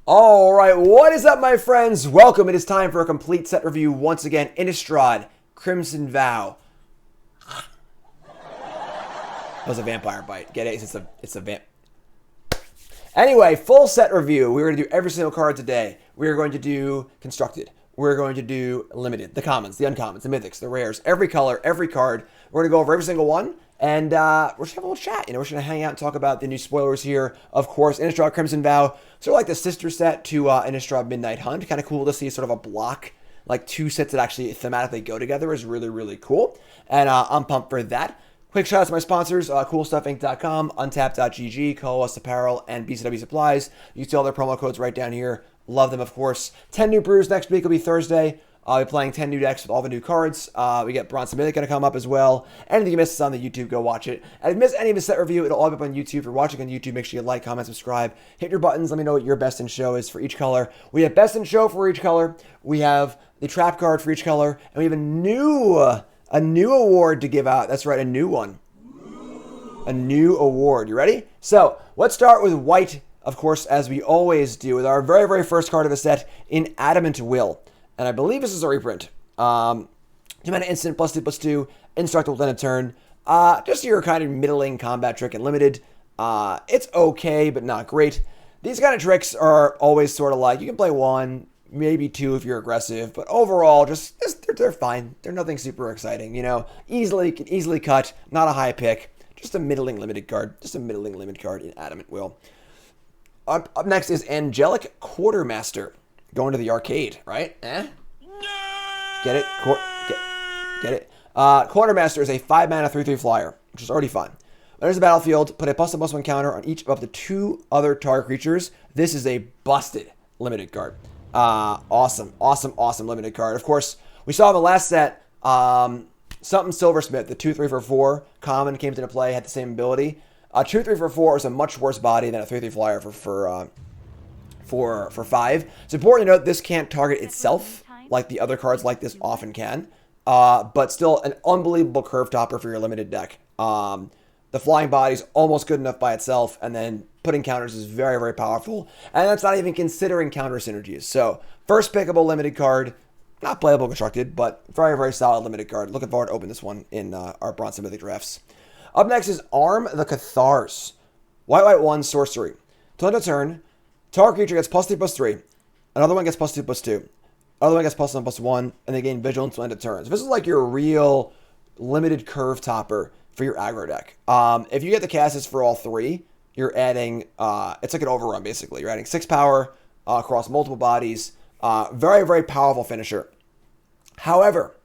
All right, what is up, my friends? Welcome. It is time for a complete set review once again. Innistrad, Crimson Vow. That was a vampire bite. Get it? It's a vamp. Anyway, full set review. We're going to do every single card today. We're going to do constructed. We're going to do limited, the commons, the uncommons, the mythics, the rares, every color, every card. We're going to go over every single one, and we're just have a little chat. We're just going to hang out and talk about the new spoilers here. Of course, Innistrad Crimson Vow, sort of like the sister set to Innistrad Midnight Hunt. Kind of cool to see sort of a block, like two sets that actually thematically go together is really, really cool. And I'm pumped for that. Quick shout out to my sponsors, CoolStuffInc.com, Untapped.gg, Coalesce Apparel, and BCW Supplies. You can see all their promo codes right down here. Love them, of course. 10 new brews next week will be Thursday. I'll be playing 10 new decks with all the new cards. We get Bronze Mythic going to come up as well. Anything you missed is on the YouTube, go watch it. And if you miss any of the set review, it'll all be up on YouTube. If you're watching on YouTube, make sure you like, comment, subscribe. Hit your buttons. Let me know what your best in show is for each color. We have best in show for each color. We have the trap card for each color. And we have a new award to give out. That's right, a new one. A new award. You ready? So let's start with white, of course, as we always do, with our very, very first card of the set in Adamant Will. And I believe this is a reprint. 2-mana instant, +2/+2, indestructible within a turn. Just your kind of middling combat trick and limited. It's okay, but not great. These kind of tricks are always sort of like, you can play one, maybe two if you're aggressive, but overall, they're fine. They're nothing super exciting, can easily cut, not a high pick. Just a middling limited card. Just a middling limited card in Adamant Will. Up next is Angelic Quartermaster. Going to the arcade, right? Get it? Get it? Quartermaster is a 5-mana 3/3 flyer, which is already fun. When there's a battlefield, put a +1/+1 counter on each of up to 2 other target creatures. This is a busted limited card. Awesome limited card. Of course, we saw in the last set, something Silversmith, the 2/3 for 4 common came into play, had the same ability. 2/3 for 4 is a much worse body than a 3/3 flyer for 5. It's important to note this can't target itself like the other cards like this often can, but still an unbelievable curve topper for your limited deck. The flying body is almost good enough by itself, and then putting counters is very, very powerful, and that's not even considering counter synergies. So first pickable limited card. Not playable constructed, but very, very solid limited card. Looking forward to open this one in our Bronze Mythic drafts. Up next is Arm the Cathars. White 1 sorcery. Till end of turn, target creature gets +3/+3. Another one gets +2/+2. Another one gets +1/+1, and they gain vigilance till end of turn. So this is like your real limited curve topper for your aggro deck. If you get the casters for all 3, you're adding, it's like an overrun basically. You're adding 6 power across multiple bodies. Very, very powerful finisher. However,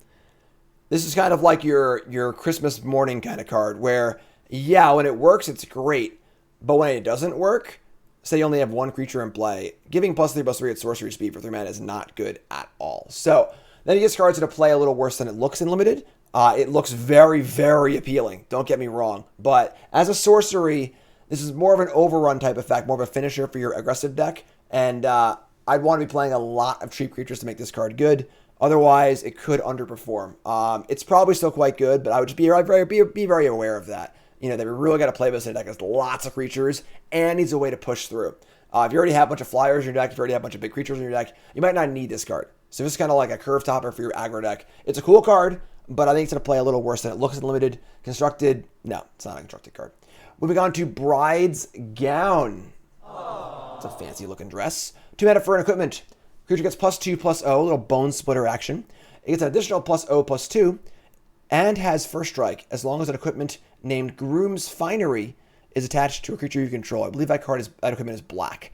this is kind of like your Christmas morning kind of card where, yeah, when it works, it's great. But when it doesn't work, say you only have one creature in play, giving +3/+3 at sorcery speed for 3 mana is not good at all. So then he gets cards into play a little worse than it looks in limited. It looks very, very appealing. Don't get me wrong. But as a sorcery, this is more of an overrun type effect, more of a finisher for your aggressive deck. And I'd want to be playing a lot of cheap creatures to make this card good. Otherwise, it could underperform. It's probably still quite good, but I would just be very aware of that. That we really got to play this in a deck has lots of creatures and needs a way to push through. If you already have a bunch of flyers in your deck, if you already have a bunch of big creatures in your deck, you might not need this card. So this is kind of like a curve topper for your aggro deck. It's a cool card, but I think it's going to play a little worse than it looks in limited. Constructed, no, it's not a constructed card. Moving on to Bride's Gown. It's a fancy looking dress. 2 mana for an equipment. Creature gets +2/+0, little bone splitter action. It gets an additional +0/+2, and has first strike as long as an equipment named Groom's Finery is attached to a creature you control. I believe that equipment is black.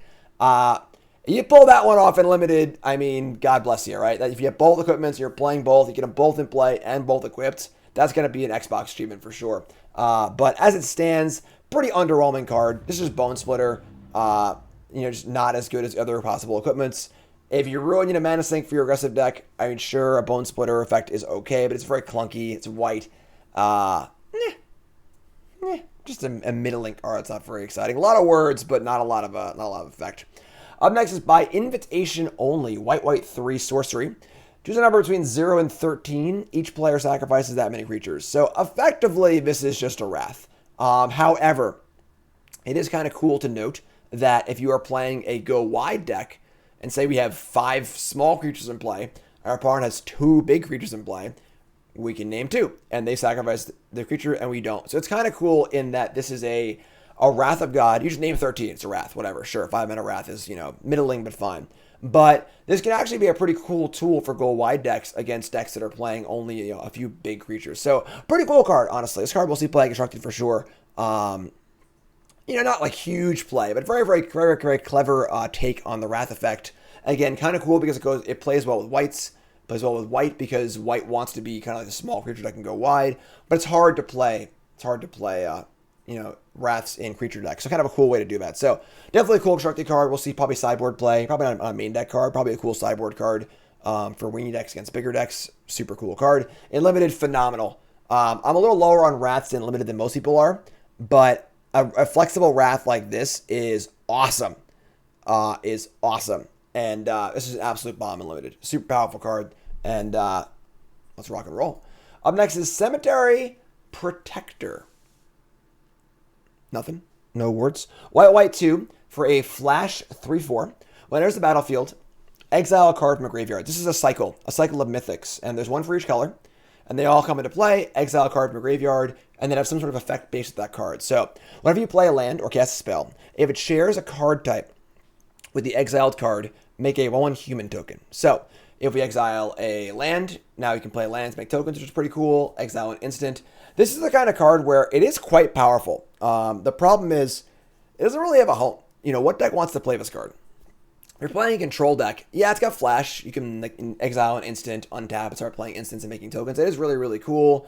You pull that one off in limited, I mean, God bless you, right? If you have both equipments, you're playing both, you get them both in play and both equipped, that's going to be an Xbox achievement for sure. But as it stands, pretty underwhelming card. This is Bone Splitter. Just not as good as other possible equipments. If you really need a mana sink for your aggressive deck, I mean, sure, a Bone Splitter effect is okay, but it's very clunky. It's white. Just a middling card. It's not very exciting. A lot of words, but not a lot of effect. Up next is by invitation only. White 3 sorcery. Choose a number between 0 and 13. Each player sacrifices that many creatures. So effectively, this is just a Wrath. However, it is kind of cool to note that if you are playing a go wide deck, and say we have 5 small creatures in play, our opponent has 2 big creatures in play, we can name 2, and they sacrifice the creature and we don't. So it's kind of cool in that this is a Wrath of God. You just name 13, it's a Wrath, whatever. Sure, 5-mana Wrath is, middling, but fine. But this can actually be a pretty cool tool for go wide decks against decks that are playing only a few big creatures. So pretty cool card, honestly. This card we'll see play constructed for sure. Not like huge play, but very, very, very, very clever take on the Wrath effect. Again, kind of cool because it plays well with whites. It plays well with white because white wants to be kind of like a small creature that can go wide, but it's hard to play. It's hard to play, Wraths in creature decks. So kind of a cool way to do that. So definitely a cool constructed card. We'll see probably sideboard play, probably not a main deck card, probably a cool sideboard card for weenie decks against bigger decks. Super cool card. In limited, phenomenal. I'm a little lower on Wraths in limited than most people are, but a flexible Wrath like this is awesome. And this is an absolute bomb in limited. Super powerful card. And let's rock and roll. Up next is Cemetery Protector. Nothing. No words. White 2 for a flash 3/4. When it enters the battlefield, exile a card from a graveyard. This is a cycle of mythics. And there's one for each color. And they all come into play, exile a card from a graveyard, and then have some sort of effect based with that card. So whenever you play a land or cast a spell, if it shares a card type with the exiled card, make a 1/1 human token. So if we exile a land, now we can play lands, make tokens, which is pretty cool. Exile an instant. This is the kind of card where it is quite powerful. The problem is, it doesn't really have a home. What deck wants to play this card? If you're playing a control deck, yeah, it's got flash. You can exile an instant, untap, and start playing instants and making tokens. It is really, really cool.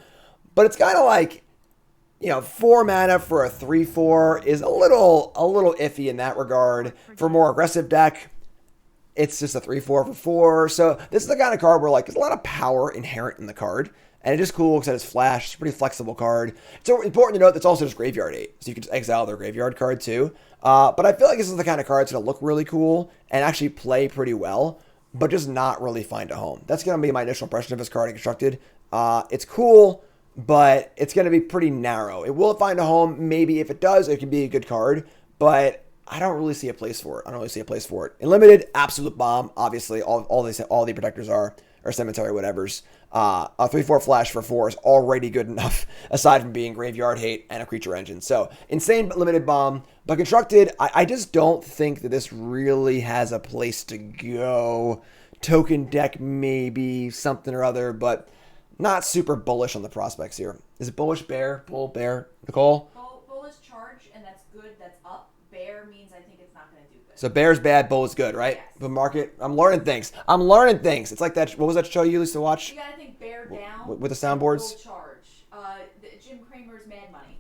But it's kind of like, 4 mana for a 3/4 is a little iffy in that regard. For a more aggressive deck, it's just a 3/4 for 4. So this is the kind of card where there's a lot of power inherent in the card. And it is cool because it has flash. It's a pretty flexible card. It's important to note that's also just graveyard 8. So you can just exile their graveyard card too. But I feel like this is the kind of card that's going to look really cool and actually play pretty well, but just not really find a home. That's going to be my initial impression of this card in constructed. It's cool, but it's going to be pretty narrow. It will find a home. Maybe if it does, it can be a good card, but I don't really see a place for it. In limited, absolute bomb. Obviously, all the protectors are, or cemetery whatevers. A 3/4 flash for 4 is already good enough, aside from being graveyard hate and a creature engine. So insane but limited bomb. But constructed, I just don't think that this really has a place to go. Token deck maybe, something or other, but not super bullish on the prospects here. Is it bullish bear? Bull bear? Nicole? Bullish charge, and that's good, that's up. Bear means I think it's not going to do good. So bear's bad, bull is good, right? Yes. The market, I'm learning things. It's like that, what was that show you used to watch? You got to think bear down. With the soundboards? Bull charge. Jim Cramer's Mad Money.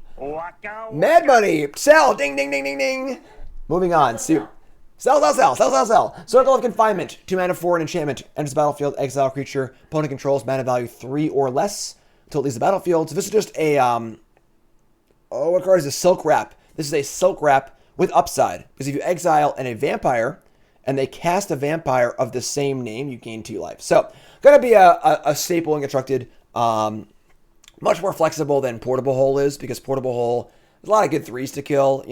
Mad Money! Sell! Ding, ding, ding, ding, ding! Moving on. Sell. Circle of Confinement. 2 mana 4, an enchantment. Enters the battlefield, exile creature. Opponent controls mana value 3 or less until it leaves the battlefield. So this is just a, what card is this? Silk Wrap. This is a Silk Wrap with upside. Because if you exile a vampire, and they cast a vampire of the same name, you gain 2 life. So, gonna be a staple in constructed. Much more flexible than Portable Hole is, because Portable Hole, there's a lot of good 3s to kill.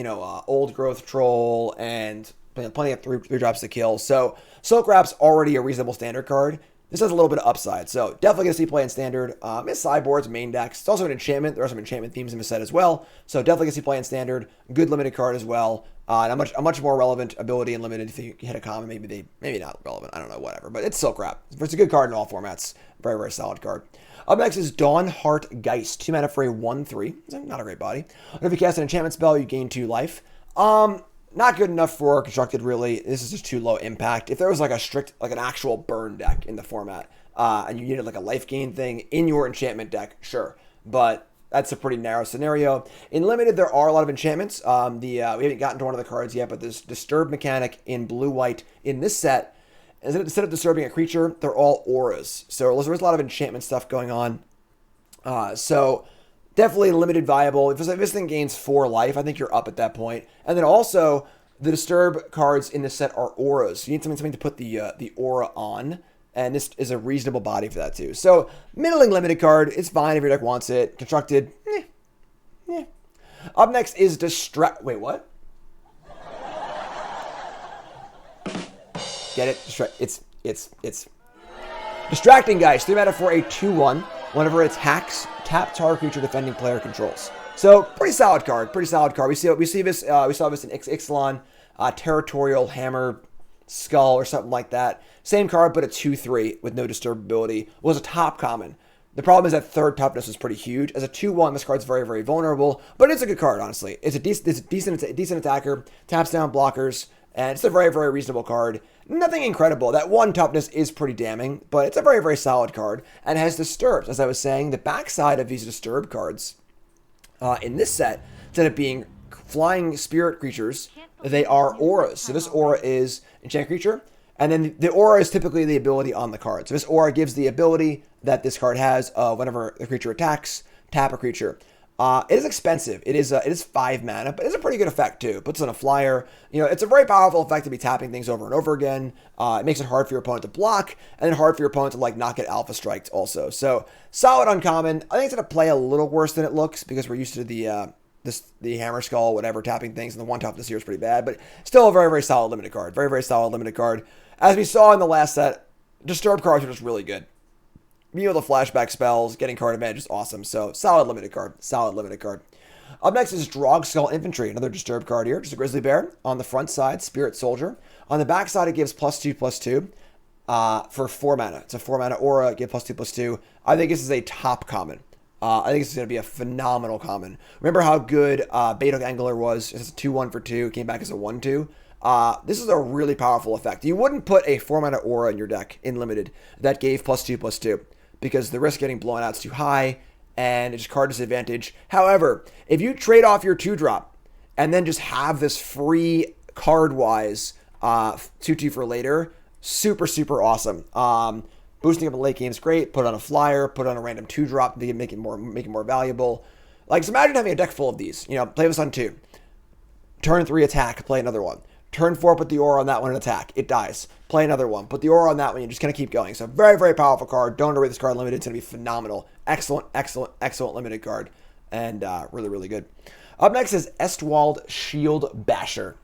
Old Growth Troll, and plenty of 3 drops to kill. So, Silk Wrap's already a reasonable standard card. This has a little bit of upside, so definitely going to see play in standard. It's sideboards, main decks. It's also an enchantment. There are some enchantment themes in the set as well, so definitely going to see play in standard. Good limited card as well. And a much more relevant ability in limited. If you hit a common, maybe not relevant. I don't know, whatever. But it's Silk Wrap. It's a good card in all formats. Very, very solid card. Up next is Dawnheart Geist. 2 mana for a 1/3. It's not a great body. If you cast an enchantment spell, you gain 2 life. Not good enough for constructed, really. This is just too low impact. If there was an actual burn deck in the format, and you needed a life gain thing in your enchantment deck, sure. But that's a pretty narrow scenario. In limited, there are a lot of enchantments. We haven't gotten to one of the cards yet, but this Disturb mechanic in blue-white in this set, instead of disturbing a creature, they're all auras. So there's a lot of enchantment stuff going on. So definitely limited viable. If this thing gains 4 life, I think you're up at that point. And then also, the Disturb cards in this set are auras. So you need something to put the aura on. And this is a reasonable body for that too. So, middling limited card. It's fine if your deck wants it. Constructed, Up next is Distract. Wait, what? Get it? It's distracting, guys. 3 mana for a 2/1. Whenever it attacks, tap target creature defending player controls. So pretty solid card. Pretty solid card. We see this. We saw this in Ixalan, Territorial Hammer Skull or something like that. Same card, but a 2/3 with no disturb ability. Was a top common. The problem is that third toughness is pretty huge. As a 2/1, this card's very, very vulnerable, but it's a good card, honestly. It's a decent attacker, taps down blockers, and it's a very, very reasonable card. Nothing incredible. That 1 toughness is pretty damning, but it's a very, very solid card, and has disturbs. As I was saying, the backside of these disturb cards in this set, instead of being flying spirit creatures, they are auras. So this aura is enchant creature, and then the aura is typically the ability on the card. So this aura gives the ability that this card has whenever the creature attacks, tap a creature. It is expensive. It is 5 mana, but it's a pretty good effect too. Puts on a flyer. It's a very powerful effect to be tapping things over and over again. It makes it hard for your opponent to block, and then hard for your opponent to not get alpha striked also. So solid uncommon. I think it's gonna play a little worse than it looks because we're used to the hammer skull, whatever, tapping things, and the 1 toughness here is pretty bad, but still a very, very solid limited card. Very, very solid limited card. As we saw in the last set, disturb cards are just really good. The flashback spells, getting card advantage is awesome. So solid limited card. Solid limited card. Up next is Drog Skull Infantry, another disturb card here. Just a grizzly bear. On the front side, Spirit Soldier. On the back side, it gives +2/+2 for 4 mana. It's a 4 mana aura, give +2/+2. I think this is a top common. I think this is going to be a phenomenal common. Remember how good Beta Angler was? It's a 2/1 for 2. Came back as a 1/2. This is a really powerful effect. You wouldn't put a 4 mana aura in your deck in limited that gave +2/+2 because the risk of getting blown out is too high and it's card disadvantage. However, if you trade off your 2-drop and then just have this free card-wise 2/2 for later, super, super awesome. Boosting up a late game is great. Put on a flyer, put on a random 2-drop to make it more valuable. So imagine having a deck full of these. Play this on 2. Turn 3 attack, play another one. Turn 4, put the aura on that one and attack. It dies. Play another one. Put the aura on that one. You're just going to keep going. So very, very powerful card. Don't underrate this card limited. It's going to be phenomenal. Excellent, excellent, excellent limited card. And really, really good. Up next is Estwald Shield Basher.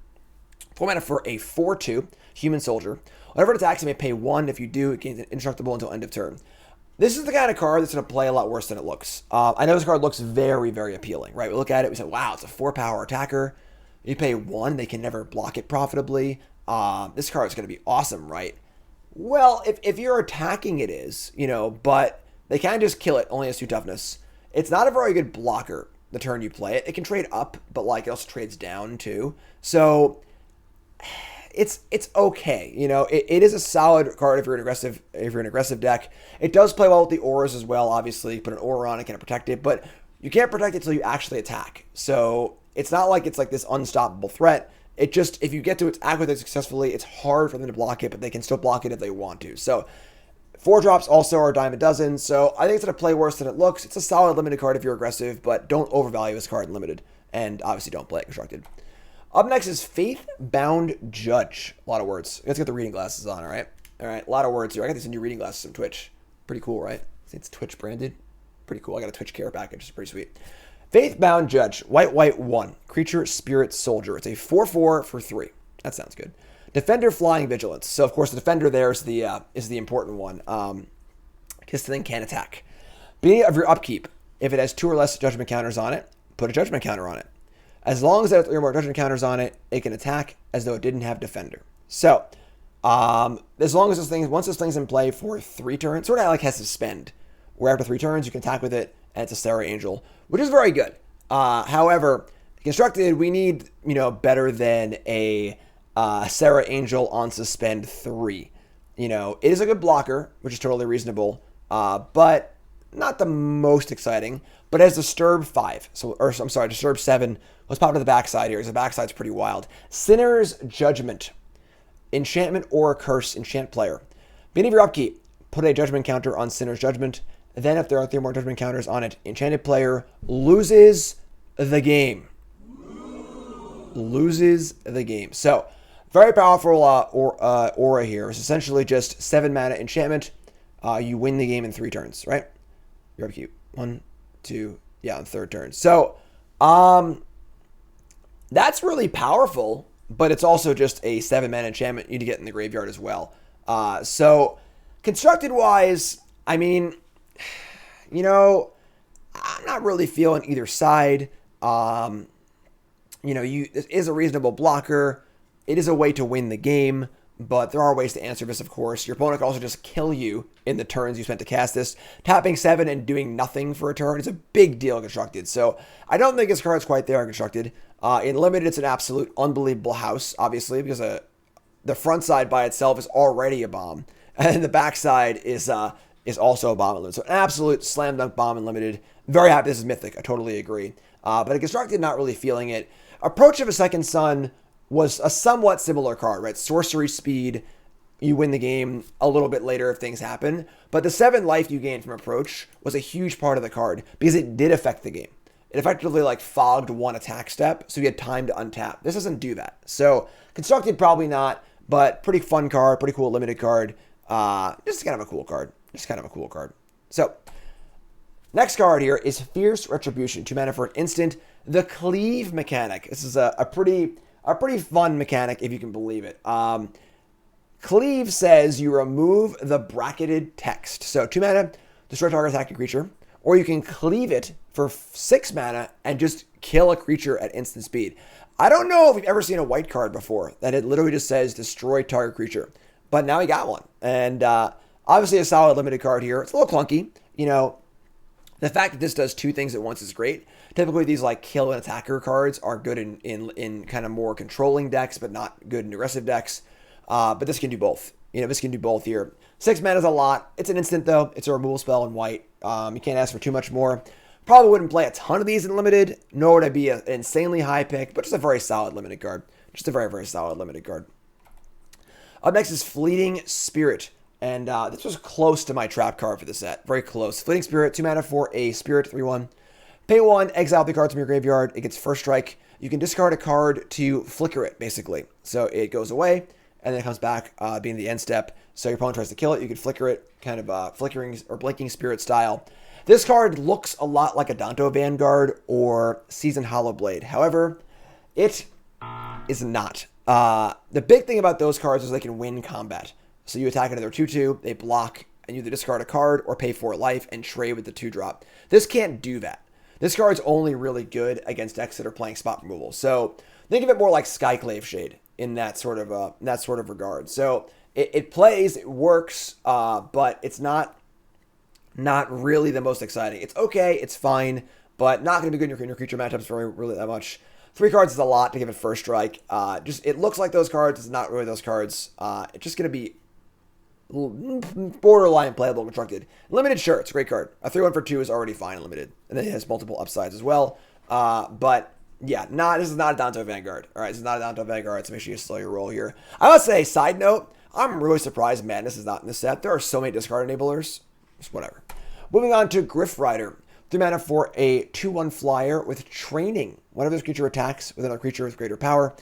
4 mana for a 4/2 human soldier. Whenever it attacks, it may pay 1. If you do, it gains indestructible until end of turn. This is the kind of card that's going to play a lot worse than it looks. I know this card looks very, very appealing, right? We look at it, we say, wow, it's a 4-power attacker. You pay 1, they can never block it profitably. This card is going to be awesome, right? Well, if you're attacking, it is, but they can just kill it. Only has 2 toughness. It's not a very good blocker the turn you play it. It can trade up, but it also trades down too. So it's okay. It is a solid card if you're an aggressive deck. It does play well with the auras as well. Obviously, put an aura on it, can't protect it, but you can't protect it until you actually attack. So it's not like it's this unstoppable threat. It just, if you get to attack with it successfully, it's hard for them to block it, but they can still block it if they want to. So 4-drops also are a dime a dozen. So I think it's going to play worse than it looks. It's a solid limited card if you're aggressive, but don't overvalue this card in limited. And obviously don't play it constructed. Up next is Faith-Bound Judge. A lot of words. Let's get the reading glasses on, all right? All right, a lot of words here. I got these new reading glasses from Twitch. Pretty cool, right? It's Twitch branded. Pretty cool. I got a Twitch care package. It's pretty sweet. Faith-Bound Judge, white, 1. Creature, Spirit Soldier. It's a 4/4 for 3. That sounds good. Defender, Flying Vigilance. So, of course, the Defender there is the important one. Because the thing can't attack. Beginning of your upkeep, if it has 2 or less judgment counters on it, put a judgment counter on it. As long as there are 3 or more judgment counters on it, it can attack as though it didn't have Defender. So, as long as once this thing's in play for 3 turns, sort of has to spend. Where after 3 turns, you can attack with it, and it's a Serra Angel, which is very good. However, constructed, we need, better than a Serra Angel on suspend 3. It is a good blocker, which is totally reasonable, but not the most exciting. But it has Disturb 5, Disturb 7. Let's pop to the backside here, because the backside's pretty wild. Sinner's Judgment. Enchantment or Curse, enchant player. Beginning of your upkeep, put a judgment counter on Sinner's Judgment. Then, if there are 3 more judgment counters on it, enchanted player loses the game. Loses the game. So, very powerful aura here. It's essentially just 7 mana enchantment. You win the game in 3 turns, right? Your upkeep. 1, 2, on 3rd turn. So, that's really powerful, but it's also just a 7-mana enchantment you need to get in the graveyard as well. So constructed wise, I mean, you know, I'm not really feeling either side. It is a reasonable blocker. It is a way to win the game, but there are ways to answer this, of course. Your opponent can also just kill you in the turns you spent to cast this. Tapping 7 and doing nothing for a turn is a big deal in Constructed. So I don't think this card's quite there in Constructed. In Limited, it's an absolute unbelievable house, obviously, because the front side by itself is already a bomb, and the back side is also a bomb in Limited. So an absolute slam dunk bomb in Limited. Very happy this is Mythic. I totally agree. But in Constructed, not really feeling it. Approach of a Second Sun was a somewhat similar card, right? Sorcery speed, you win the game a little bit later if things happen. But the 7 life you gained from Approach was a huge part of the card because it did affect the game. It effectively fogged one attack step, so you had time to untap. This doesn't do that. So Constructed, probably not, but pretty fun card, pretty cool limited card. Just kind of a cool card. So next card here is Fierce Retribution. 2 mana for an instant. The Cleave mechanic. This is a pretty fun mechanic, if you can believe it. Cleave says you remove the bracketed text. So 2 mana, destroy target attacking creature. Or you can cleave it for 6 mana and just kill a creature at instant speed. I don't know if we've ever seen a white card before that it literally just says destroy target creature. But now we got one. And obviously a solid limited card here. It's a little clunky. The fact that this does 2 things at once is great. Typically, these kill and attacker cards are good in kind of more controlling decks, but not good in aggressive decks. But this can do both. This can do both here. 6 mana is a lot. It's an instant, though. It's a removal spell in white. You can't ask for too much more. Probably wouldn't play a ton of these in limited, nor would I be an insanely high pick, but just a very solid limited card. Just a very, very solid limited card. Up next is Fleeting Spirit. And this was close to my trap card for the set. Very close. Fleeting Spirit, 2 mana for a Spirit, 3/1. Pay 1, exile the cards from your graveyard. It gets first strike. You can discard a card to flicker it, basically. So it goes away, and then it comes back, being the end step. So your opponent tries to kill it. You can flicker it, kind of flickering or blinking spirit style. This card looks a lot like a Danto Vanguard or Seasoned Hollowblade. However, it is not. The big thing about those cards is they can win combat. So you attack another 2/2, they block, and you either discard a card or pay 4 life and trade with the 2-drop. This can't do that. This card's only really good against decks that are playing spot removal. So think of it more like Skyclave Shade in that sort of regard. So it plays, it works, but it's not really the most exciting. It's okay, it's fine, but not going to be good in your creature matchups for really that much. 3 cards is a lot to give it first strike. It looks like those cards. It's not really those cards. It's just going to be borderline playable constructed. Limited, sure, it's a great card. A 3/1 for 2 is already fine in limited, and then it has multiple upsides as well. But yeah, this is not a Danto Vanguard. All right, this is not a Danto Vanguard, so make sure you slow your roll here. I must say, side note, I'm really surprised Madness is not in this set. There are so many discard enablers. Just whatever. Moving on to Griff Rider. 3 mana for a 2/1 flyer with training. Whenever this creature attacks with another creature with greater power,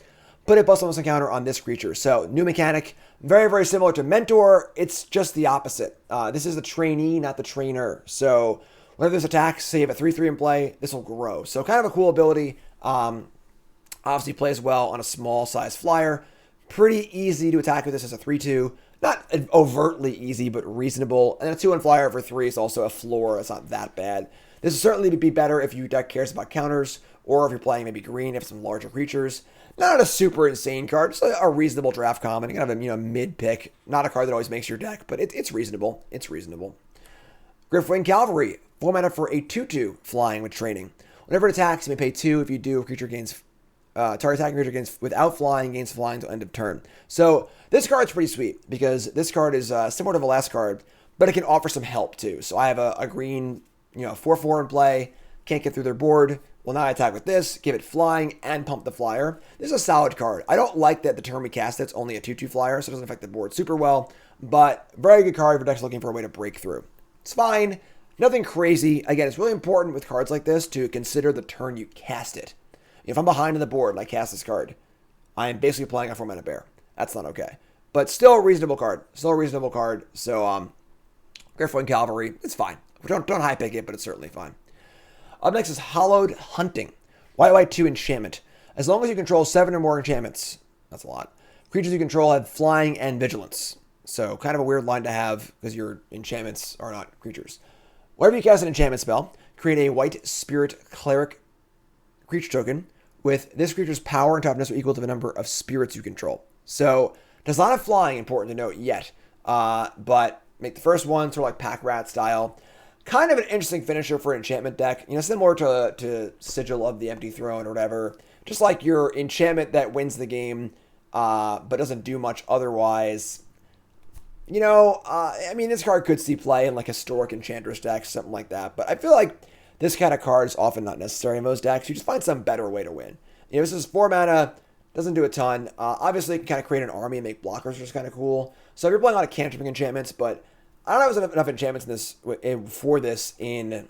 put a +1 encounter on this creature. So, new mechanic. Very, very similar to Mentor. It's just the opposite. This is the trainee, not the trainer. So, whenever this attacks, say you have a 3/3 in play, this will grow. So, kind of a cool ability. Obviously plays well on a small size flyer. Pretty easy to attack with this as a 3/2. Not overtly easy, but reasonable. And then a 2/1 flyer for 3 is also a floor. It's not that bad. This will certainly be better if your deck cares about counters, or if you're playing maybe green, if some larger creatures. Not a super insane card, just a reasonable draft common. You can have a mid pick. Not a card that always makes your deck, but it's reasonable. It's reasonable. Griffwing Cavalry, 4 mana for a 2/2 flying with training. Whenever it attacks, you may pay 2. If you do, creature gains target attacking creature gains without flying gains flying until end of turn. So this card's pretty sweet because this card is similar to the last card, but it can offer some help too. So I have a green 4/4 in play, can't get through their board. Well, now I attack with this, give it flying, and pump the flyer. This is a solid card. I don't like that the turn we cast it's only a 2/2 flyer, so it doesn't affect the board super well, but very good card for decks looking for a way to break through. It's fine. Nothing crazy. Again, it's really important with cards like this to consider the turn you cast it. If I'm behind on the board and I cast this card, I am basically playing a 4-mana bear. That's not okay. But still a reasonable card. So, Griffwing Cavalry, it's fine. Don't high pick it, but it's certainly fine. Up next is Hallowed Hunting. White 2 enchantment. As long as you control 7 or more enchantments, That's a lot. Creatures you control have flying and vigilance. So kind of a weird line to have because your enchantments are not creatures. Whenever you cast an enchantment spell, create a white spirit cleric creature token with this creature's power and toughness are equal to the number of spirits you control. So does not have flying, important to note yet. But make the first one sort of like pack rat style. Kind of an interesting finisher for an enchantment deck. Similar to Sigil of the Empty Throne or whatever. Just like your enchantment that wins the game, but doesn't do much otherwise. This card could see play in like historic enchantress decks, something like that. But I feel like this kind of card is often not necessary in most decks. You just find some better way to win. This is 4 mana, doesn't do a ton. Obviously, you can kind of create an army and make blockers, which is kind of cool. So if you're playing a lot of cantripping enchantments, but I don't know if there's enough enchantments for this in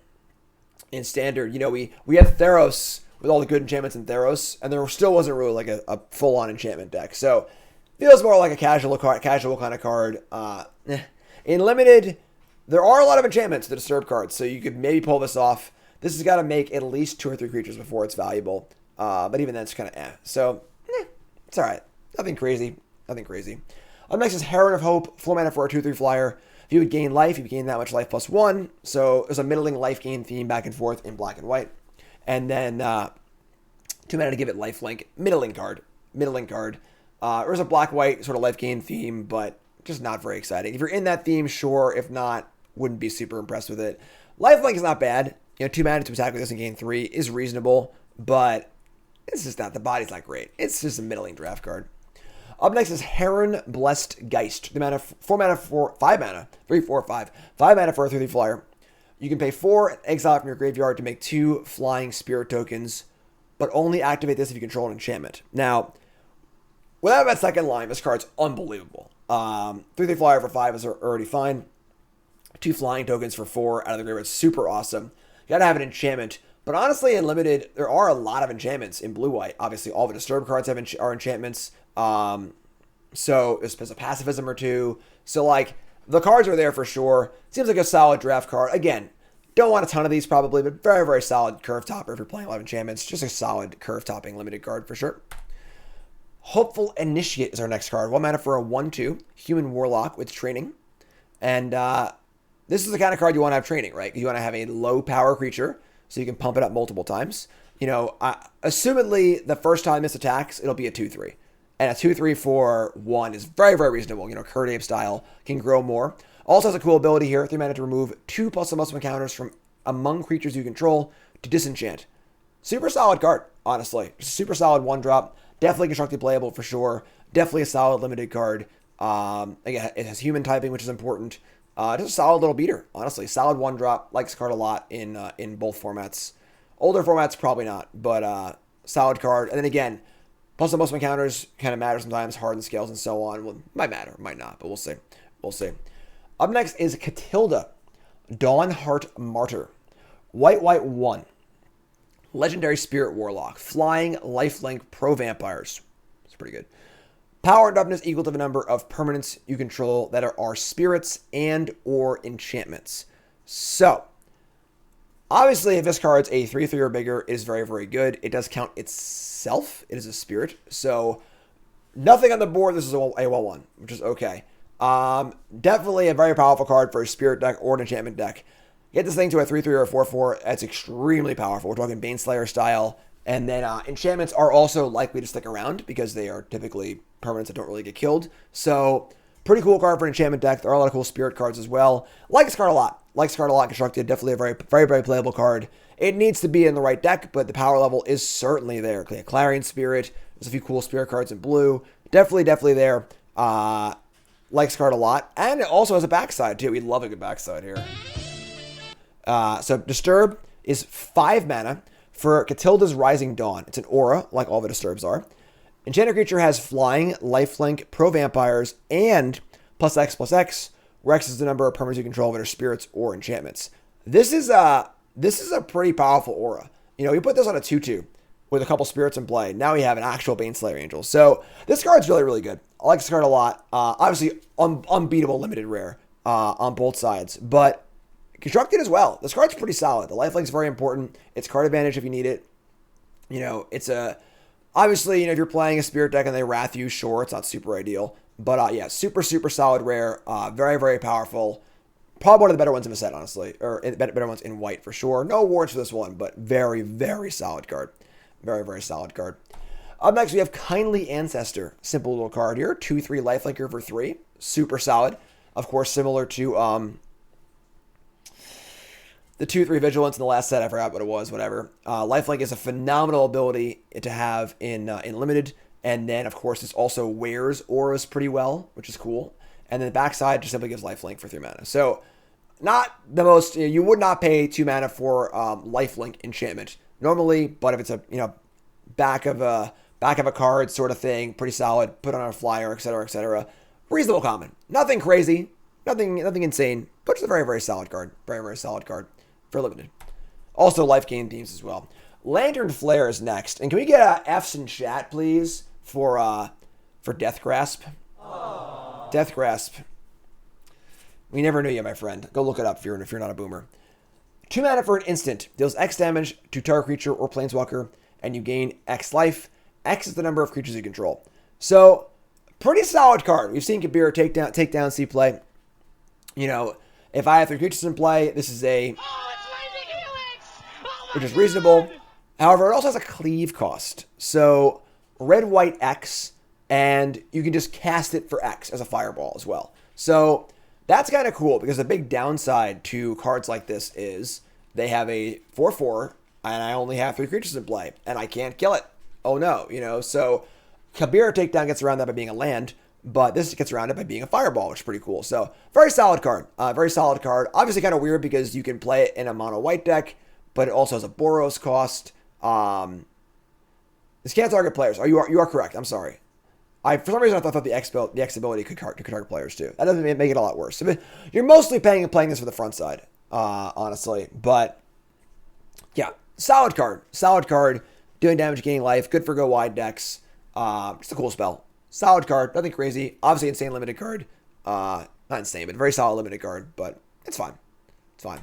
standard. We have Theros with all the good enchantments in Theros, and there still wasn't really like a full-on enchantment deck. So feels more like a casual kind of card. In limited, there are a lot of enchantments, the disturb cards, so you could maybe pull this off. This has got to make at least 2 or 3 creatures before it's valuable. But even then, it's kind of So, it's all right. Nothing crazy. Up next is Heron of Hope, 4 mana for a 2/3 flyer. If you would gain life, you would gain that much life +1. So there's a middling life gain theme back and forth in black and white. And then 2 mana to give it lifelink. Middling card. There's a black-white sort of life gain theme, but just not very exciting. If you're in that theme, sure. If not, wouldn't be super impressed with it. Lifelink is not bad. 2 mana to attack with this and gain 3 is reasonable, but it's just not. The body's not great. It's just a middling draft card. Up next is Heron Blessed Geist. 5 mana for a 3/3 flyer. You can pay 4 and exile from your graveyard to make 2 flying spirit tokens, but only activate this if you control an enchantment. Now, without that second line, this card's unbelievable. 3/3 flyer for 5 is already fine. 2 flying tokens for 4 out of the graveyard. Super awesome. You gotta have an enchantment. But honestly, in limited, there are a lot of enchantments in blue-white. Obviously, all the disturb cards are enchantments. So there's a pacifism or 2. So, the cards are there for sure. Seems like a solid draft card. Again, don't want a ton of these probably, but very, very solid curve topper if you're playing a lot of enchantments. Just a solid curve topping limited card for sure. Hopeful Initiate is our next card. 1 mana for a 1/2 human warlock with training. And this is the kind of card you want to have training, right? You want to have a low power creature so you can pump it up multiple times. Assumedly, the first time this attacks, it'll be a 2/3. And a 2/3 for 1 is very, very reasonable. Kurt Ape style, can grow more. Also has a cool ability here. 3 mana to remove 2 +1/+1 encounters from among creatures you control to disenchant. Super solid card, honestly. Just a super solid 1-drop. Definitely constructed playable for sure. Definitely a solid limited card. Again, it has human typing, which is important. Just a solid little beater, honestly. Solid 1-drop. Likes card a lot in both formats. Older formats, probably not, but solid card. And then again, +1/+1 encounters kind of matter sometimes. Hardened scales and so on. Well, might matter, might not, but we'll see. Up next is Catilda, Dawnheart Martyr. White 1. Legendary Spirit Warlock. Flying, lifelink, pro-vampires. It's pretty good. Power and toughness equal to the number of permanents you control that are spirits and or enchantments. So, obviously, if this card's a 3/3 or bigger, it is very, very good. It does count itself. It is a spirit. So, nothing on the board. This is a 1/1, which is okay. Definitely a very powerful card for a spirit deck or an enchantment deck. Get this thing to a 3/3 or a 4/4. That's extremely powerful. We're talking Baneslayer style. And then enchantments are also likely to stick around because they are typically permanents that don't really get killed. So, pretty cool card for an enchantment deck. There are a lot of cool spirit cards as well. Like this card a lot. Constructed. Definitely a very, very, very playable card. It needs to be in the right deck, but the power level is certainly there. Clarion Spirit. There's a few cool spirit cards in blue. Definitely there. Likes card a lot. And it also has a backside, too. We love a good backside here. So, Disturb is 5 mana for Catilda's Rising Dawn. It's an aura, like all the Disturbs are. Enchanted creature has flying, lifelink, pro-vampires, and +X/+X, where X is the number of permanents you control that are spirits or enchantments. This is a pretty powerful aura. You put this on a 2/2 with a couple spirits in play. Now we have an actual Baneslayer Angel. So this card's really, really good. I like this card a lot. Obviously, unbeatable limited rare on both sides, but constructed as well. This card's pretty solid. The lifelink's very important. It's card advantage if you need it. It's a Obviously, if you're playing a spirit deck and they wrath you, sure, it's not super ideal. But yeah, super, super solid rare. Very, very powerful. Probably one of the better ones in the set, honestly. Or better ones in white for sure. No awards for this one, but very, very solid card. Very, very solid card. Up next, we have Kindly Ancestor. Simple little card here. 2/3 lifelinker for 3. Super solid. Of course, similar to the 2/3 vigilance in the last set. I forgot what it was, whatever. Lifelink is a phenomenal ability to have in limited. And then, of course, this also wears auras pretty well, which is cool. And then the backside just simply gives lifelink for 3 mana. So, not the most, you would not pay 2 mana for lifelink enchantment normally, but if it's a, back of a card sort of thing, pretty solid, put on a flyer, etc., etc. Reasonable common. Nothing crazy, nothing insane, but just a very, very solid card. Very, very solid card for limited. Also, life gain themes as well. Lantern Flare is next. And can we get F's in chat, please, for Death Grasp? Aww. Death Grasp. We never knew you, my friend. Go look it up if you're not a boomer. 2 mana for an instant. Deals X damage to target creature or planeswalker, and you gain X life. X is the number of creatures you control. So, pretty solid card. We've seen Kabir take down C play. If I have 3 creatures in play, this is which is reasonable. However, it also has a cleave cost. So, red, white, X, and you can just cast it for X as a fireball as well. So, that's kind of cool because the big downside to cards like this is they have a 4/4 and I only have 3 creatures in play and I can't kill it. Oh no, so Kabir takedown gets around that by being a land, but this gets around it by being a fireball, which is pretty cool. So very solid card. Very solid card. Obviously kind of weird because you can play it in a mono white deck, but it also has a Boros cost. This can't target players. You are correct. I'm sorry. For some reason, I thought the X ability could target players too. That doesn't make it a lot worse. So you're mostly playing this for the front side, honestly. But yeah, solid card. Solid card. Doing damage, gaining life. Good for go wide decks. Just a cool spell. Solid card. Nothing crazy. Obviously, insane limited card. Not insane, but very solid limited card. But it's fine. It's fine.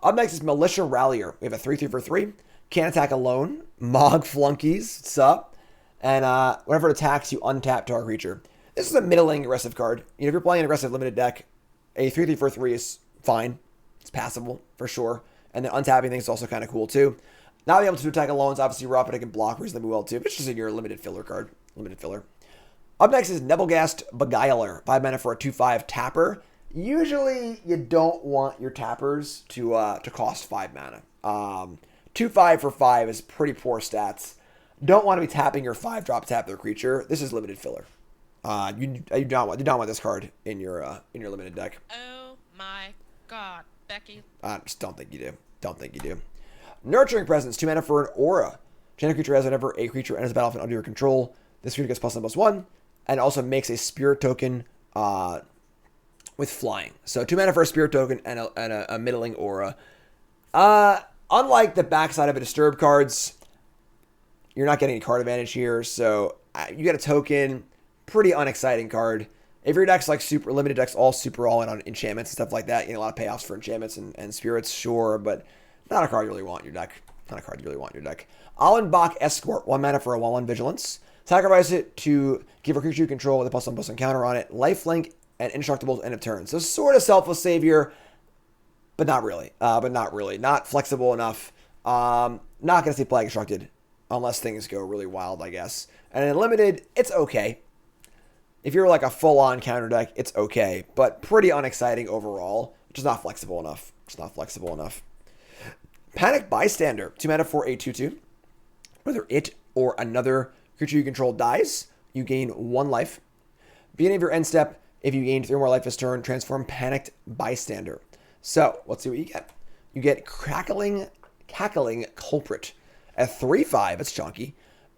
Up next is Militia Rallier. We have a 3/3 for 3. Can't attack alone. Mog Flunkies. Sup? And whenever it attacks, you untap target creature. This is a middling aggressive card. If you're playing an aggressive limited deck, a 3/3 for 3 is fine. It's passable, for sure. And then untapping things is also kind of cool, too. Not being able to attack alone is obviously rough, but it can block reasonably well, too. But it's just your limited filler card. Limited filler. Up next is Nebelgast Beguiler. 5 mana for a 2/5 tapper. Usually, you don't want your tappers to cost 5 mana. 2/5 for 5 is pretty poor stats. Don't want to be tapping your 5-drop tap their creature. This is limited filler. You don't want this card in your limited deck. Oh my god, Becky. I just don't think you do. Don't think you do. Nurturing Presence, 2 mana for an aura. Channel creature has whenever a creature enters the battlefield under your control. This creature gets +1/+1, and also makes a spirit token with flying. So 2 mana for a spirit token and a middling aura. Unlike the backside of a disturb cards, you're not getting any card advantage here, so you get a token. Pretty unexciting card. If your deck's like super limited decks, all in on enchantments and stuff like that, a lot of payoffs for enchantments and spirits, sure, but not a card you really want in your deck. Not a card you really want in your deck. Allenbach Escort, 1 mana for a 1/1 Vigilance. Sacrifice it to give a creature you control with a +1/+1 counter on it. Lifelink and indestructible at end of turn. So sort of selfless savior, but not really. Not flexible enough. Not going to see play constructed unless things go really wild, I guess. And in limited, it's okay. If you're like a full-on counter deck, it's okay. But pretty unexciting overall. Just not flexible enough. Panic Bystander. 2 mana for a 2/2. Whether it or another creature you control dies, you gain 1 life. Beginning of your end step, if you gain 3 more life this turn, transform Panicked Bystander. So, let's see what you get. You get Cackling Culprit. At 3/5, it's chunky.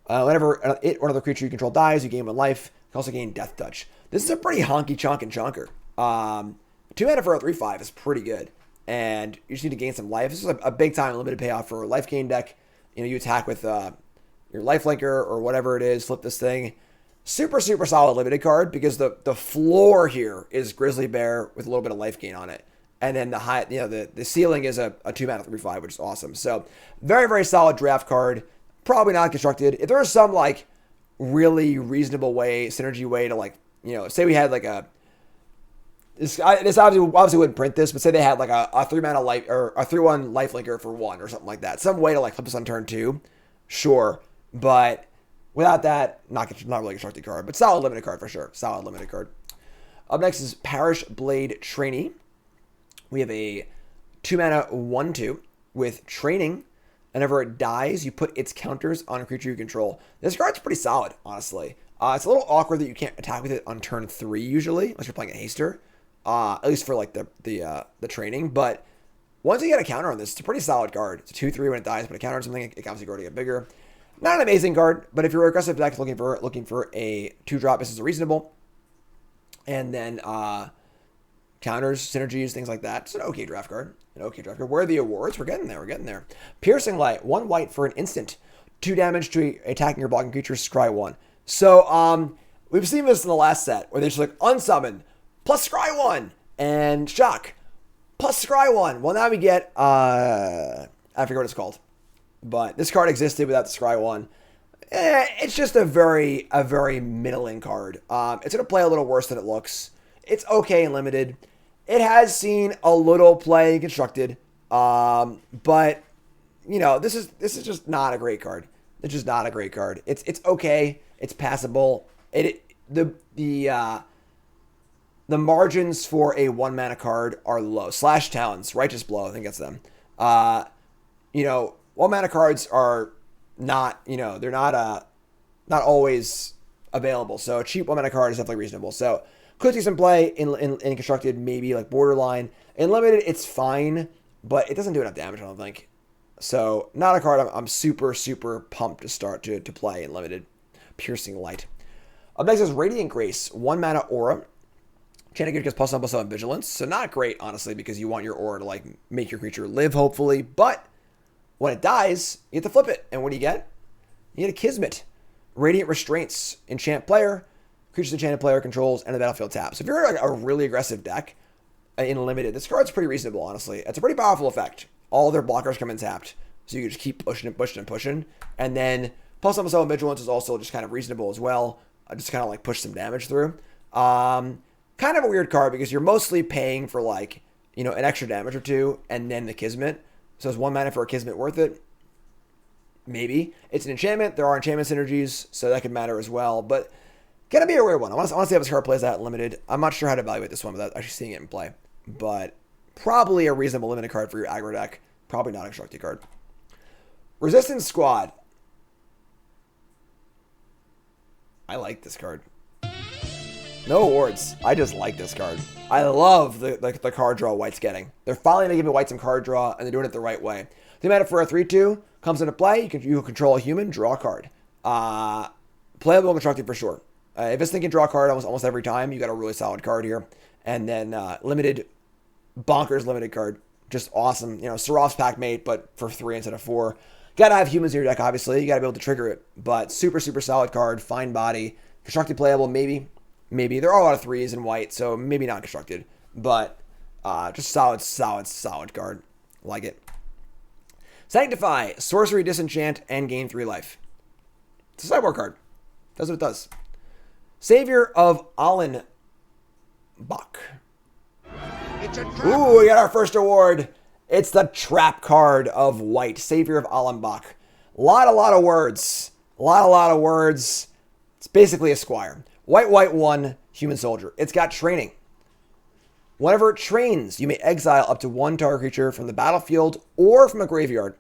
Whenever it or another creature you control dies, you gain 1 life. You can also gain Death Touch. This is a pretty honky chunker. 2 mana for a 3/5 is pretty good. And you just need to gain some life. This is a big time limited payoff for a life gain deck. You attack with your lifelinker or whatever it is, flip this thing. Super, super solid limited card because the floor here is Grizzly Bear with a little bit of life gain on it. And then the ceiling is a 2 mana 3/5, which is awesome. So very, very solid draft card. probably not constructed. If there was some like really reasonable way, synergy way to like, say we had like this obviously wouldn't print this, but say they had like a 3-mana life or a 3/1 lifelinker for 1 or something like that. Some way to like flip this on turn 2, sure. But without that, not really a constructed card, but solid limited card for sure. Solid limited card. Up next is Parish Blade Trainee. We have a 2-mana 1/2 with training. Whenever it dies, you put its counters on a creature you control. This card's pretty solid, honestly. It's a little awkward that you can't attack with it on turn 3 usually, unless you're playing a haster. At least for like the training. But once you get a counter on this, it's a pretty solid card. It's a 2/3 when it dies, but a counter on something, it can obviously grow to get bigger. Not an amazing card, but if you're aggressive deck looking for a 2-drop, this is reasonable. And then counters, synergies, things like that. It's an okay draft card. Where are the awards? We're getting there. Piercing Light, 1 white for an instant. 2 damage to attacking or blocking creature, scry 1. So we've seen this in the last set where they just like unsummon plus scry 1 and shock plus scry 1. Well, now we get I forget what it's called, but this card existed without the scry 1. It's just a very middling card. It's gonna play a little worse than it looks. It's okay in limited. It has seen a little play in constructed, but this is just not a great card. It's just not a great card. It's okay. It's passable. The margins for a 1-mana card are low. Slash Talons, Righteous Blow, I think that's them. 1-mana cards are not, they're not always available. So a cheap 1-mana card is definitely reasonable. So could see some play in constructed, maybe like borderline. In limited, it's fine, but it doesn't do enough damage, I don't think. So not a card I'm super pumped to start to play in limited. Piercing Light. Up next is Radiant Grace, 1-mana aura. Enchanted gets +1/+7 vigilance. So not great, honestly, because you want your aura to like make your creature live, hopefully. But when it dies, you get to flip it. And what do you get? You get a Kismet. Radiant Restraints. Enchant player. Creatures enchanted player controls and the battlefield tap. So if you're like a really aggressive deck in limited, this card's pretty reasonable, honestly. It's a pretty powerful effect. All their blockers come in tapped. So you can just keep pushing. And then +1/+7 vigilance is also just kind of reasonable as well. Just kind of like push some damage through. Kind of a weird card because you're mostly paying for like, an extra damage or 2 and then the Kismet. So is 1 mana for a Kismet worth it? Maybe. It's an enchantment. There are enchantment synergies, so that could matter as well. But gonna be a weird one. I want to see how this card plays out limited. I'm not sure how to evaluate this one without actually seeing it in play. But probably a reasonable limited card for your aggro deck. Probably not a constructed card. Resistance Squad. I like this card. No awards. I just like this card. I love the card draw White's getting. They're finally going to give White some card draw, and they're doing it the right way. They made it for a 3/2. Comes into play. You control a human, draw a card. Playable and constructed for sure. If it's thinking draw a card almost every time, you got a really solid card here. And then limited, bonkers limited card. Just awesome. Seraf's Pack Mate, but for 3 instead of 4. Got to have humans in your deck, obviously. You got to be able to trigger it. But super solid card. Fine body. Constructed playable, maybe. There are a lot of 3s in white, so maybe not constructed. But just solid card. Like it. Sanctify. Sorcery, disenchant, and gain 3 life. It's a sideboard card. Does what it does. Savior of Allenbach. Ooh, we got our first award. It's the trap card of white. Savior of Allenbach. A lot of words. A lot of words. It's basically a squire. White 1, human soldier. It's got training. Whenever it trains, you may exile up to 1 target creature from the battlefield or from a graveyard.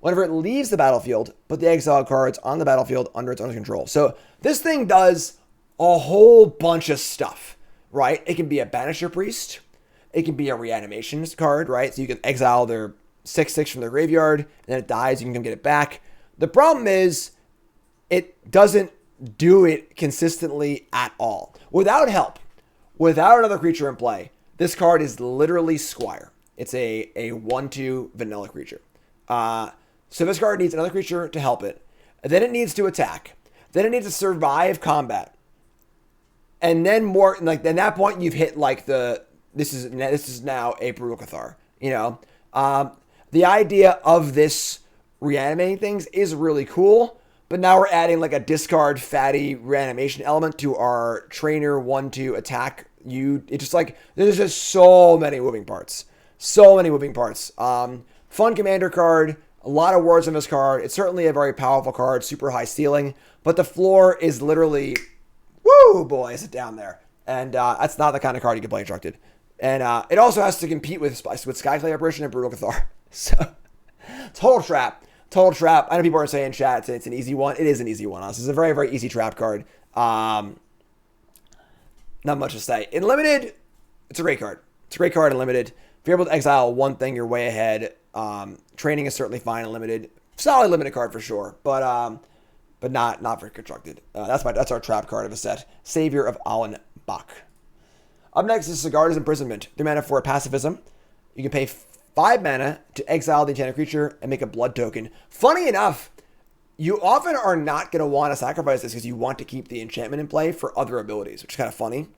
Whenever it leaves the battlefield, put the exiled cards on the battlefield under its owner's control. So this thing does a whole bunch of stuff, right? It can be a Banisher Priest. It can be a reanimation card, right? So you can exile their 6/6 from their graveyard, and then it dies, you can come get it back. The problem is, it doesn't do it consistently at all. Without help, without another creature in play, this card is literally Squire. It's a 1/2 vanilla creature. So this card needs another creature to help it. Then it needs to attack. Then it needs to survive combat. And then more, like, at that point, you've hit, like, this is now a Brutal Cathar, The idea of this reanimating things is really cool. But now we're adding like a discard fatty reanimation element to our trainer 1/2 attack. It's just like, there's just so many moving parts. So many moving parts. Fun commander card. A lot of words on this card. It's certainly a very powerful card. Super high ceiling. But the floor is literally, woo, boy, is it down there. And that's not the kind of card you can play Instructed. And it also has to compete with Skyclave Apparition and Brutal Cathar. So, total trap. Total trap. I know people are saying in chat it's an easy one. It is an easy one. This is a very, very easy trap card. Not much to say. In Limited, it's a great card. It's a great card in Limited. If you're able to exile one thing, you're way ahead. Training is certainly fine in Limited. Solid Limited card for sure. But not very constructed. That's our trap card of a set. Savior of Allenbach. Up next is Sigarda's Imprisonment. 3 mana for a pacifism. You can pay 5 mana to exile the enchanted creature and make a blood token. Funny enough, you often are not going to want to sacrifice this because you want to keep the enchantment in play for other abilities, which is kind of funny.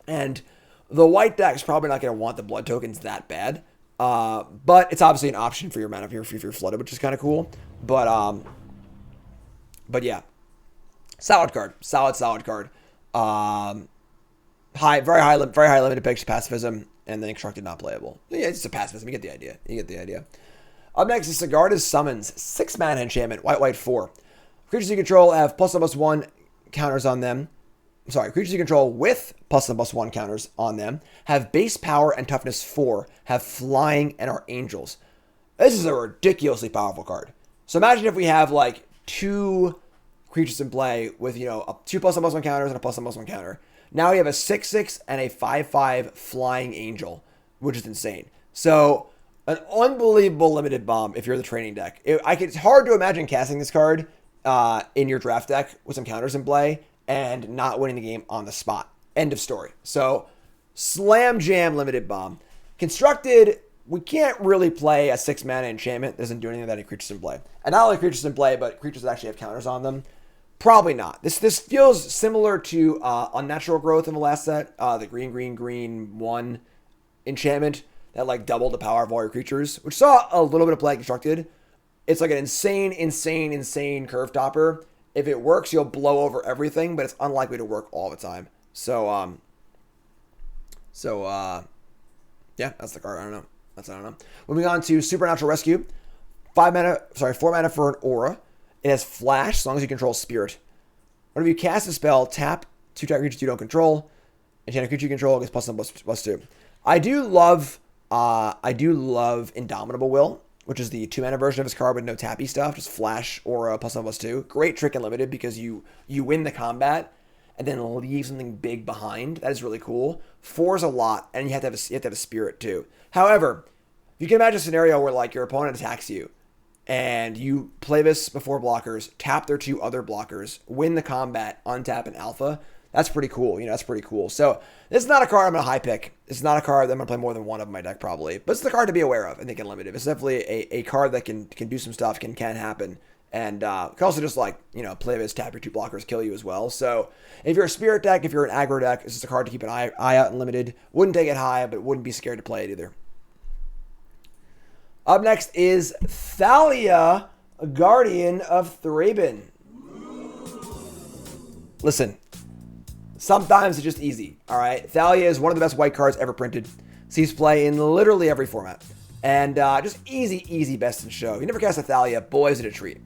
And the white deck is probably not going to want the blood tokens that bad. But it's obviously an option for your mana if you're flooded, which is kind of cool. But yeah. Solid card. Solid card. Very high limited picks, pacifism, and then constructed not playable. Yeah, it's a pacifism. You get the idea. Up next is Sigarda's Summons. 6 mana enchantment. White 4. Creatures you control have +1/+1 counters on them. Creatures you control with +1/+1 counters on them have base power and toughness 4, have flying, and are angels. This is a ridiculously powerful card. So imagine if we have like 2 creatures in play with, 2 +1/+1 counters and a +1/+1 counter. Now we have a 6/6 and a 5/5 flying angel, which is insane. So an unbelievable limited bomb if you're the training deck. It's hard to imagine casting this card in your draft deck with some counters in play and not winning the game on the spot. End of story. So slam jam limited bomb. Constructed, we can't really play a 6 mana enchantment that doesn't do anything with any creatures in play. And not only creatures in play, but creatures that actually have counters on them. Probably not. This feels similar to Unnatural Growth in the last set, the green 1 enchantment that like doubled the power of all your creatures, which saw a little bit of play constructed. It's like an insane curve topper. If it works, you'll blow over everything, but it's unlikely to work all the time. So yeah, that's the card. I don't know. Moving on to Supernatural Rescue. 4 mana for an aura. It has flash as long as you control spirit. Whenever you cast a spell, tap 2 target creatures you don't control. Enchanted creature you control gets +1/+2. I do love Indomitable Will, which is the 2 mana version of this card with no tappy stuff, just flash aura +1/+2. Great trick in Limited because you win the combat and then leave something big behind. That is really cool. 4 is a lot, and you have to have a spirit too. However, you can imagine a scenario where like your opponent attacks you, and you play this before blockers, tap their 2 other blockers, win the combat, untap an alpha. That's pretty cool. That's pretty cool. So this is not a card I'm going to high pick. It's not a card that I'm going to play more than one of in my deck probably. But it's the card to be aware of, I think, in Limited. It's definitely a card that can do some stuff, can happen. And can also just like, play this, tap your 2 blockers, kill you as well. So if you're a Spirit deck, if you're an aggro deck, it's just a card to keep an eye out in Limited. Wouldn't take it high, but wouldn't be scared to play it either. Up next is Thalia, a Guardian of Thraben. Listen, sometimes it's just easy, all right? Thalia is one of the best white cards ever printed. Sees play in literally every format. And just easy best in show. If you never cast a Thalia, boy, is it a treat.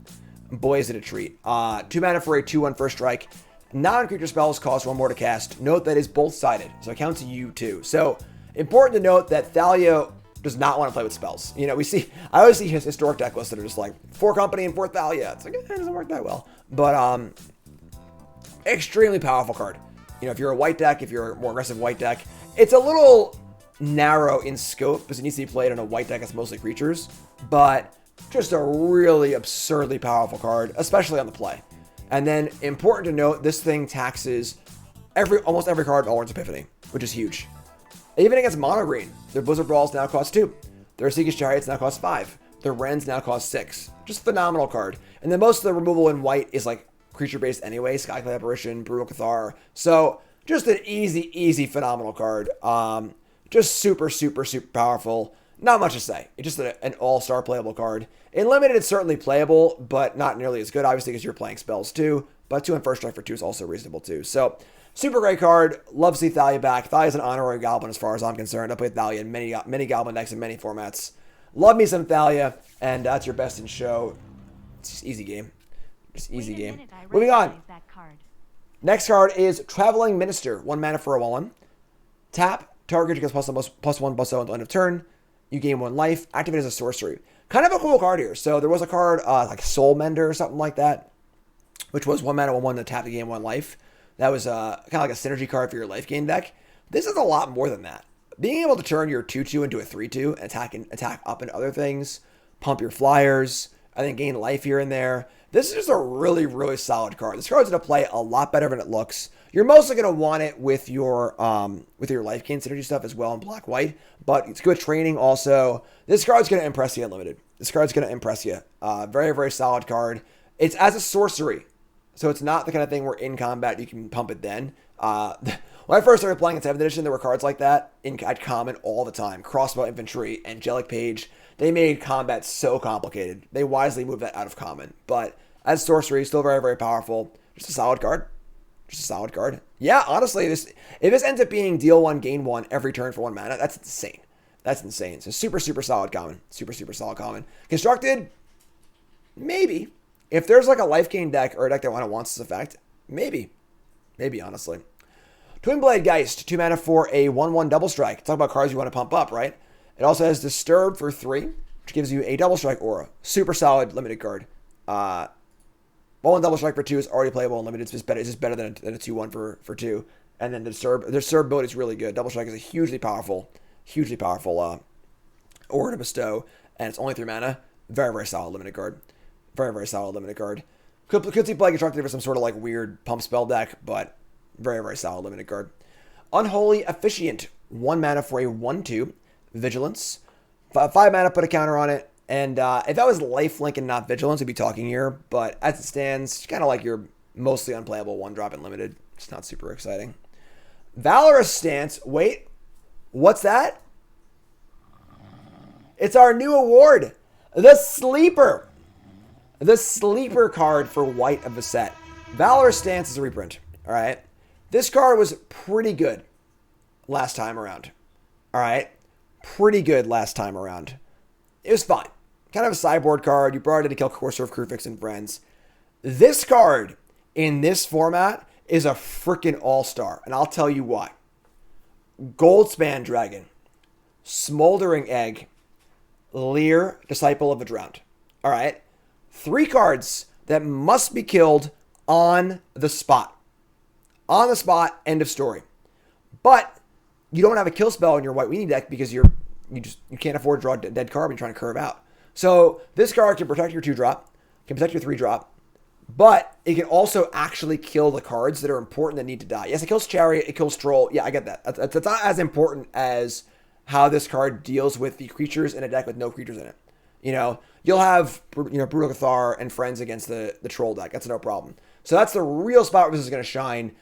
2 mana for a 2/1 first strike. Non-creature spells cost 1 more to cast. Note that is both sided, so it counts to you too. So important to note that Thalia does not want to play with spells. I always see historic deck lists that are just like 4 company and 4 Thalia. It's like, it doesn't work that well. But extremely powerful card. If you're a white deck, if you're a more aggressive white deck, it's a little narrow in scope because it needs to be played on a white deck that's mostly creatures, but just a really absurdly powerful card, especially on the play. And then important to note, this thing taxes almost every card in Alrund's Epiphany, which is huge. Even against mono green, their Blizzard Brawls now cost 2. Their Seeker's Chariots now cost 5. Their Wrens now cost 6. Just phenomenal card. And then most of the removal in white is like creature based anyway. Skyclave Apparition, Brutal Cathar. So just an easy phenomenal card. Just super powerful. Not much to say. It's just an all-star playable card. In limited, it's certainly playable, but not nearly as good, obviously, because you're playing spells too. But 2 and first strike for 2 is also reasonable too. So, super great card. Love to see Thalia back. Thalia's an honorary goblin as far as I'm concerned. I played Thalia in many goblin decks in many formats. Love me some Thalia, and that's your best in show. It's just easy game. Just easy game. Moving on. Next card is Traveling Minister. 1 mana for a 1/1. Tap. Target gets +1/+0 until end of turn. You gain 1 life. Activate as a sorcery. Kind of a cool card here. So there was a card like Soul Mender or something like that, which was 1 mana 1/1 to tap to gain 1 life. That was kind of like a synergy card for your life gain deck. This is a lot more than that. Being able to turn your 2/2 into a 3/2 and attack up into other things, pump your flyers, and then gain life here and there. This is just a really, really solid card. This card's going to play a lot better than it looks. You're mostly going to want it with your life gain synergy stuff as well in black-white, but it's good training also. This card's going to impress you unlimited. This card's going to impress you. Very, very solid card. It's as a sorcery, so it's not the kind of thing where in combat you can pump it then. When I first started playing in 7th edition, there were cards like that at common all the time. Crossbow Infantry, Angelic Page. They made combat so complicated. They wisely moved that out of common. But as sorcery, still very, very powerful. Just a solid card. Just a solid card. Yeah, honestly, if this ends up being deal 1, gain 1 every turn for 1 mana, that's insane. That's insane. So super, super solid common. Super, super solid common. Constructed? Maybe. If there's like a life gain deck or a deck that wants this effect, maybe. Maybe, honestly. Twin Blade Geist, 2 mana for a 1/1 double strike. Talk about cards you want to pump up, right? It also has Disturb for 3, which gives you a double strike aura. Super solid limited card. 1/1 double strike for 2 is already playable and limited. It's just better than a 2/1 for 2. And then the Disturb ability is really good. Double strike is a hugely powerful aura to bestow, and it's only 3 mana. Very, very solid limited card. Very, very solid limited card. Could see play constructed for some sort of like weird pump spell deck, but very, very solid limited card. Unholy Officiant, 1 mana for a 1/2. Vigilance. 5 mana, put a counter on it. And if that was lifelink and not vigilance, we'd be talking here. But as it stands, kind of like your mostly unplayable 1-drop and limited. It's not super exciting. Valorous Stance. Wait, what's that? It's our new award. The Sleeper. The Sleeper card for white of the set. Valorous Stance is a reprint. All right. This card was pretty good last time around. All right. Pretty good last time around. It was fine. Kind of a sideboard card. You brought it in to kill Courser of Krufix and friends. This card in this format is a freaking all-star. And I'll tell you why. Goldspan Dragon. Smoldering Egg. Leer, Disciple of the Drowned. All right. 3 cards that must be killed on the spot. On the spot, end of story. But you don't have a kill spell in your white weenie deck because you can't afford to draw a dead card when you're trying to curve out. So this card can protect your 2-drop, can protect your 3-drop, but it can also actually kill the cards that are important that need to die. Yes, it kills Chariot, it kills Troll. Yeah, I get that. That's not as important as how this card deals with the creatures in a deck with no creatures in it. You know, you'll have Brutal Cathar and friends against the Troll deck. That's no problem. So that's the real spot where this is going to shine.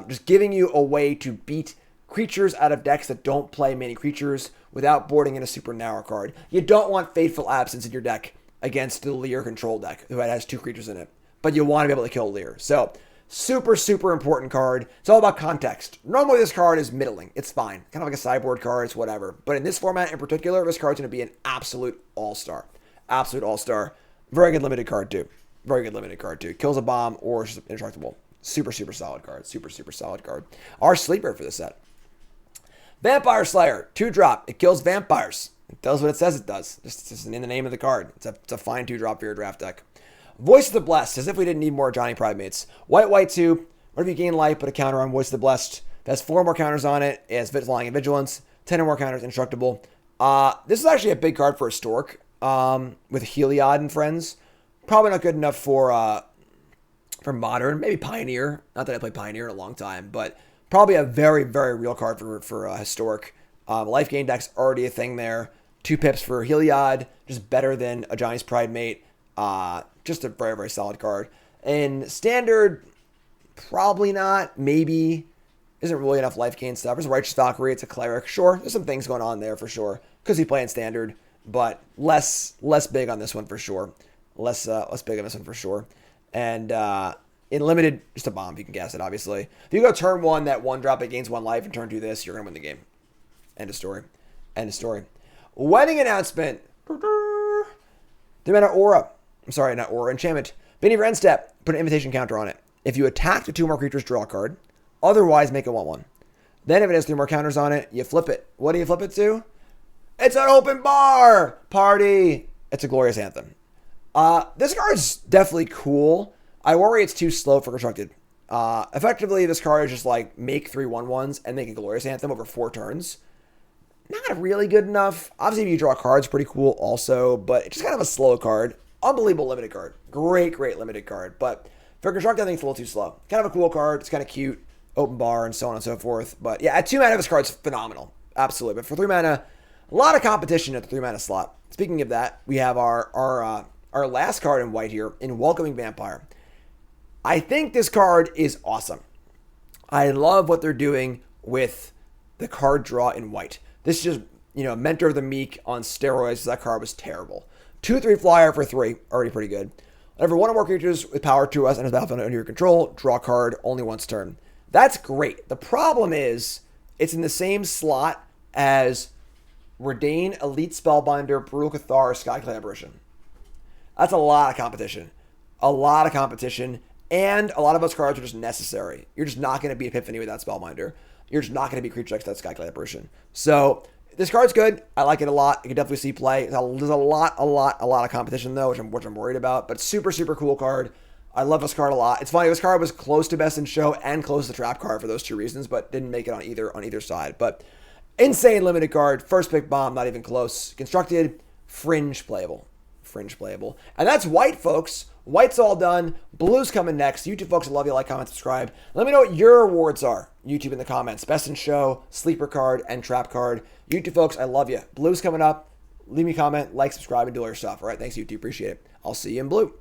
Just giving you a way to beat creatures out of decks that don't play many creatures without boarding in a super narrow card. You don't want Fateful Absence in your deck against the Leer control deck who has 2 creatures in it. But you want to be able to kill Leer. So, super, super important card. It's all about context. Normally this card is middling. It's fine. Kind of like a sideboard card. It's whatever. But in this format in particular, this card's going to be an absolute all-star. Absolute all-star. Very good limited card too. Very good limited card too. Kills a bomb or is indestructible. Super, super solid card. Super, super solid card. Our sleeper for the set. Vampire Slayer, 2-drop. It kills vampires. It does what it says it does. Just in the name of the card. It's a fine 2-drop for your draft deck. Voice of the Blessed, as if we didn't need more Johnny Primates. White, 2. Whenever you gain life, put a counter on Voice of the Blessed. It has 4 more counters on it. It has Flying and Vigilance. 10 or more counters, indestructible. This is actually a big card for a Stork. With Heliod and friends. Probably not good enough for Modern. Maybe Pioneer. Not that I played Pioneer in a long time, but probably a very, very real card for Historic. Life gain deck's already a thing there. 2 pips for Heliod. Just better than a Johnny's Pride Mate. Just a very, very solid card. In Standard, probably not. Maybe. Isn't really enough life gain stuff. There's a Righteous Valkyrie, it's a cleric. Sure, there's some things going on there for sure. Because he's playing standard, but less big on this one for sure. Less big on this one for sure. And in limited, just a bomb if you can guess it, obviously. If you go turn 1, that 1-drop, it gains 1 life, and turn 2 this, you're going to win the game. End of story. End of story. Wedding announcement. Dimana Aura. I'm sorry, not Aura. Enchantment. Beginning of your end step. Put an invitation counter on it. If you attack the 2 more creatures, draw a card. Otherwise, make it 1/1. Then if it has 3 more counters on it, you flip it. What do you flip it to? It's an open bar! Party! It's a Glorious Anthem. This card's definitely cool. I worry it's too slow for constructed. Effectively, this card is just like make 3 1/1s and make a Glorious Anthem over 4 turns. Not really good enough. Obviously, if you draw cards, pretty cool also, but it's just kind of a slow card. Unbelievable limited card. Great limited card. But for constructed, I think it's a little too slow. Kind of a cool card. It's kind of cute. Open bar and so on and so forth. But yeah, at 2 mana, this card's phenomenal. Absolutely. But for 3 mana, a lot of competition at the 3 mana slot. Speaking of that, we have our last card in white here in Welcoming Vampire. I think this card is awesome. I love what they're doing with the card draw in white. This is just, Mentor of the Meek on steroids. That card was terrible. 2/3 flyer for 3, already pretty good. Whenever 1 or more creatures with power 2/us enters the battlefield under your control, draw a card only once turn. That's great. The problem is it's in the same slot as Redain, Elite Spellbinder, Brutal Cathar, Skyclad Apparition. That's a lot of competition. A lot of competition. And a lot of those cards are just necessary. You're just not going to beat Epiphany with that Spellbinder. You're just not going to beat Creature X with that Skyclad Apparition. So this card's good. I like it a lot. You can definitely see play. There's a lot of competition though, which I'm worried about. But super cool card. I love this card a lot. It's funny, this card was close to best in show and close to trap card for those 2 reasons, but didn't make it on either side. But insane limited card. First pick bomb, not even close. Constructed, fringe playable. And that's white, folks. White's all done. Blue's coming next. YouTube folks, I love you. Like, comment, subscribe. Let me know what your awards are. YouTube in the comments. Best in show, sleeper card, and trap card. YouTube folks, I love you. Blue's coming up. Leave me a comment, like, subscribe, and do all your stuff. All right, thanks, YouTube. Appreciate it. I'll see you in blue.